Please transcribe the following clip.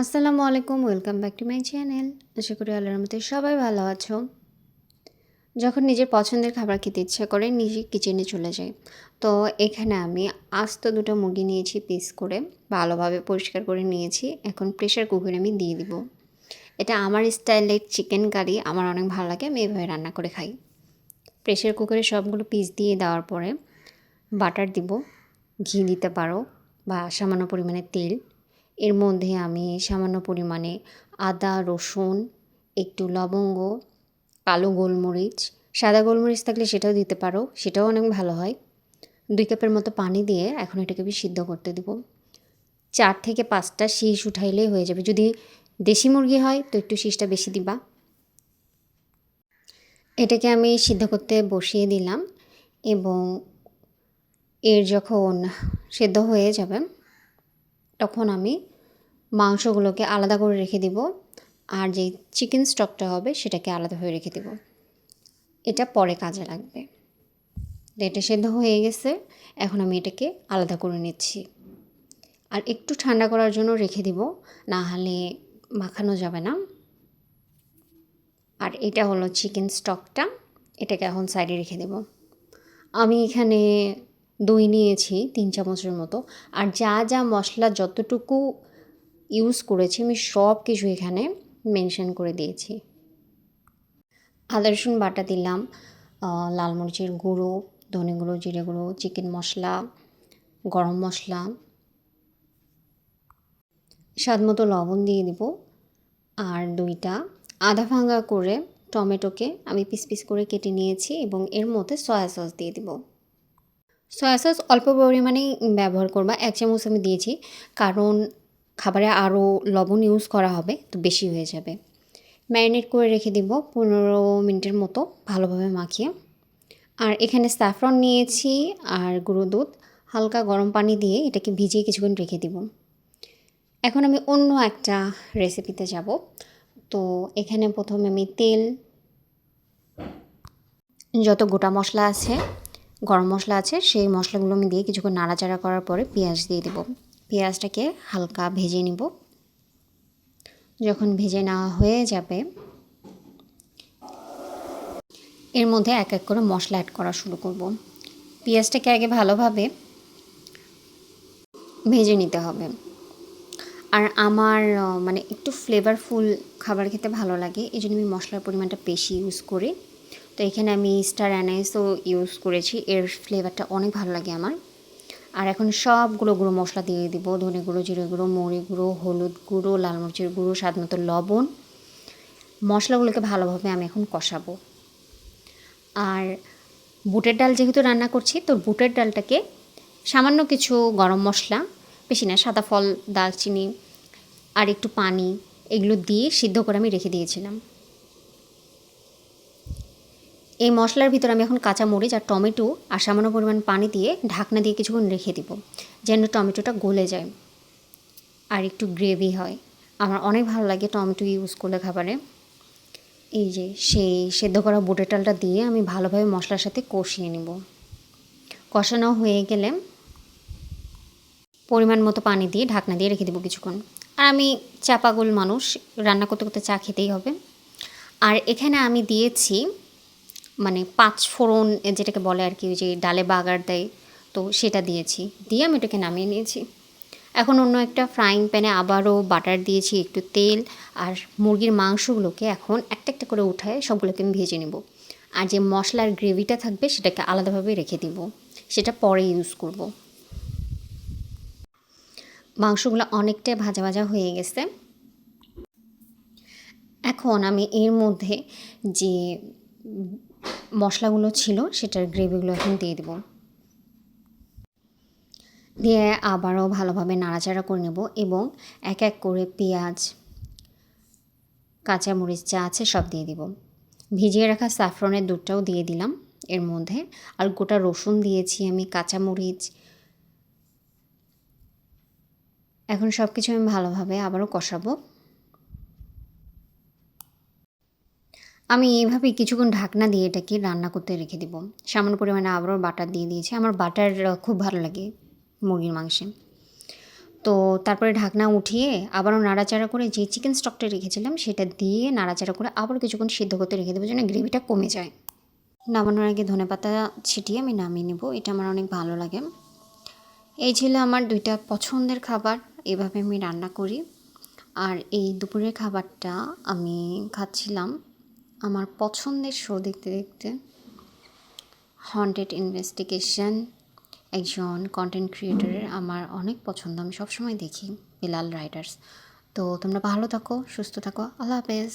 আসসালামু আলাইকুম, welcome back to my channel. আশা করি আল্লাহর রহমতে সবাই ভালো আছো। যখন নিজের পছন্দের খাবার খেতে ইচ্ছা করে নিজে কিচেনে চলে যাই। তো এখানে আমি আস্ত দুটো মুরগি নিয়েছি পিস করে, ভালোভাবে পরিষ্কার করে নিয়েছি। এখন প্রেশার কুকারে আমি দিয়ে দিব। এটা আমার স্টাইলের চিকেন কারি, আমার অনেক ভালো লাগে, আমি এভাবে রান্না করে খাই। প্রেশার কুকারে সবগুলো পিস দিয়ে দেওয়ার পরে বাটার দিব, ঘি দিতে পারো বা সামান্য পরিমাণে তেল। এর মধ্যে আমি সামান্য পরিমাণে আদা, রসুন, একটু লবঙ্গ, কালো গোলমরিচ, সাদা গোলমরিচ থাকলে সেটাও দিতে পারো, সেটাও অনেক ভালো হয়। 2 কাপের মতো পানি দিয়ে এখন এটাকে আমি সিদ্ধ করতে দেব। 4 থেকে 5টা শীষ উঠাইলেই হয়ে যাবে। যদি দেশি মুরগি হয় তো একটু শীষটা বেশি দিবা। এটাকে আমি সিদ্ধ করতে বসিয়ে দিলাম এবং এর যখন সেদ্ধ হয়ে যাবে তখন আমি মাংসগুলোকে আলাদা করে রেখে দিব, আর যেই চিকেন স্টকটা হবে সেটাকে আলাদাভাবে রেখে দেব। এটা পরে কাজে লাগবে। এটা সেদ্ধ হয়ে গেছে, এখন আমি এটাকে আলাদা করে নিচ্ছি। আর একটু ঠান্ডা করার জন্য রেখে দিব, না হলে মাখানো যাবে না। আর এটা হলো চিকেন স্টকটা, এটাকে এখন সাইডে রেখে দেব। আমি এখানে দই নিয়েছি 3 চামচের মতো, আর যা যা মশলা যতটুকু ইউজ করেছি আমি সব কিছু এখানে মেনশন করে দিয়েছি। আদা রসুন বাটা দিলাম, লাল মরিচের গুঁড়ো, ধনে গুঁড়ো, জিরে গুঁড়ো, চিকেন মশলা, গরম মশলা, স্বাদ মতো লবণ দিয়ে দিব। আর দুইটা আধা ভাঙা করে টমেটোকে আমি পিস পিস করে কেটে নিয়েছি এবং এর মধ্যে সয়া সস দিয়ে দিব। সয়া সস অল্প পরিমাণেই ব্যবহার করবা, 1 চামচ আমি দিয়েছি, কারণ খাবারে আরও লবণ ইউজ করা হবে তো বেশি হয়ে যাবে। ম্যারিনেট করে রেখে দিব 15 মিনিটের মতো ভালোভাবে মাখিয়ে। আর এখানে স্যাফরন নিয়েছি আর গুঁড়ো দুধ, হালকা গরম পানি দিয়ে এটাকে ভিজিয়ে কিছুক্ষণ রেখে দিব। এখন আমি অন্য একটা রেসিপিতে যাব। তো এখানে প্রথমে আমি তেল, যত গোটা মশলা আছে, গরম মশলা আছে, সেই মশলাগুলো আমি দিয়ে কিছুক্ষণ নাড়াচাড়া করার পরে পেঁয়াজ দিয়ে দেব। পেঁয়াজটাকে হালকা ভেজে নিব। যখন ভেজে নেওয়া হয়ে যাবে এর মধ্যে এক এক করে মশলা অ্যাড করা শুরু করব। পেঁয়াজটাকে আগে ভালোভাবে ভেজে নিতে হবে। আর আমার মানে একটু ফ্লেভারফুল খাবার খেতে ভালো লাগে, এই জন্য আমি মশলার পরিমাণটা বেশি ইউজ করি। তো এখানে আমি স্টার অ্যানাইসও ইউজ করেছি, এর ফ্লেভারটা অনেক ভালো লাগে আমার। আর এখন সবগুলো গুঁড়ো মশলা দিয়ে দিব, ধনে গুঁড়ো, জিরে গুঁড়ো, মৌরি গুঁড়ো, হলুদ গুঁড়ো, লাল মরিচের গুঁড়ো, স্বাদ মতো লবণ। মশলাগুলোকে ভালোভাবে আমি এখন কষাবো। আর বুটের ডাল যেহেতু রান্না করছি, তো বুটের ডালটাকে সামান্য কিছু গরম মশলা, বেশি না, সাদা ফল, দারচিনি আর একটু পানি, এগুলো দিয়ে সিদ্ধ করে আমি রেখে দিয়েছিলাম। এই মশলার ভিতরে আমি এখন কাঁচা মরিচ আর টমেটো আর সামান্য পরিমাণ পানি দিয়ে ঢাকনা দিয়ে কিছুক্ষণ রেখে দিব, যেন টমেটোটা গলে যায় আর একটু গ্রেভি হয়। আমার অনেক ভালো লাগে টমেটো ইউজ করলে খাবারে। এই যে সেই সেদ্ধ করা বুটের ডালটা দিয়ে আমি ভালোভাবে মশলার সাথে কষিয়ে নিব। কষানো হয়ে গেলে পরিমাণ মতো পানি দিয়ে ঢাকনা দিয়ে রেখে দেবো কিছুক্ষণ। আর আমি চাপাগোল মানুষ, রান্না করতে করতে চা খেতেই হবে। আর এখানে আমি দিয়েছি মানে 5 ফোড়ন, যেটাকে বলে আর কি, ওই যে ডালে বাগার দেয়, তো সেটা দিয়েছি, দিয়ে আমি এটাকে নামিয়ে নিয়েছি। এখন অন্য একটা ফ্রাইং প্যানে আবারও বাটার দিয়েছি, একটু তেল, আর মুরগির মাংসগুলোকে এখন একটা একটা করে উঠায় সবগুলোকে আমি ভেজে নেব। আর যে মশলার গ্রেভিটা থাকবে সেটাকে আলাদাভাবে রেখে দিব, সেটা পরে ইউজ করব। মাংসগুলো অনেকটাই ভাজা ভাজা হয়ে গেছে। এখন আমি এর মধ্যে যে মশলাগুলো ছিল সেটার গ্রেভিগুলো এখন দিয়ে দেব, দিয়ে আবারও ভালোভাবে নাড়াচাড়া করে নেব এবং এক এক করে পেঁয়াজ, কাঁচামরিচ যা আছে সব দিয়ে দিব। ভিজিয়ে রাখা স্যাফরনের দুধটাও দিয়ে দিলাম এর মধ্যে, আর গোটা রসুন দিয়েছি আমি, কাঁচামরিচ। এখন সব কিছু আমি ভালোভাবে আবারও কষাবো। আমি এইভাবেই কিছুক্ষণ ঢাকনা দিয়ে এটাকে রান্না করতে রেখে দিব। সামান্য পরিমাণে আবারও বাটার দিয়ে দিয়েছি, আমার বাটার খুব ভালো লাগে মুরগির মাংসে। তো তারপরে ঢাকনা উঠিয়ে আবারও নাড়াচাড়া করে যে চিকেন স্টকটা রেখেছিলাম সেটা দিয়ে নাড়াচাড়া করে আবারও কিছুক্ষণ সিদ্ধ করতে রেখে দেবো যেন গ্রেভিটা কমে যায়। নামানোর আগে ধনেপাতা ছিটিয়ে আমি নামিয়ে নেব, এটা আমার অনেক ভালো লাগে। এই ছিল আমার 2টা পছন্দের খাবার, এভাবে আমি রান্না করি। আর এই দুপুরের খাবারটা আমি খাচ্ছিলাম আমার পছন্দের শো দেখতে দেখতে। হন্টেড ইনভেস্টিগেশন, একজন কন্টেন্ট ক্রিয়েটরের আমার অনেক পছন্দ, আমি সবসময় দেখি, বেলাল রাইডার্স। তো তোমরা ভালো থাকো, সুস্থ থাকো, আল্লাহ হাফেজ।